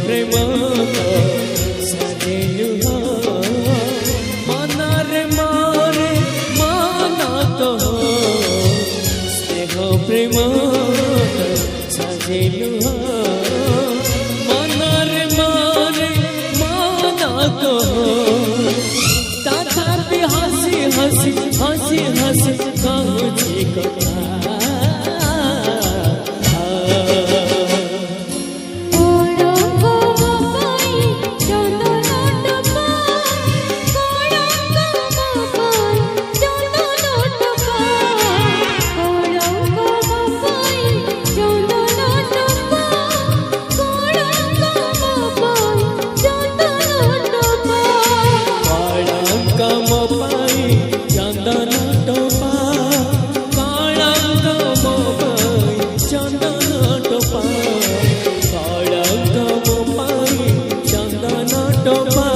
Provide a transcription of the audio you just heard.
प्रेम सजेलु माना रे मारे माना तो स्नेह प्रेम सजेलु माना रे मारे माना तो तथापि हसी हसी हसी हसी कहूची कथा टोपा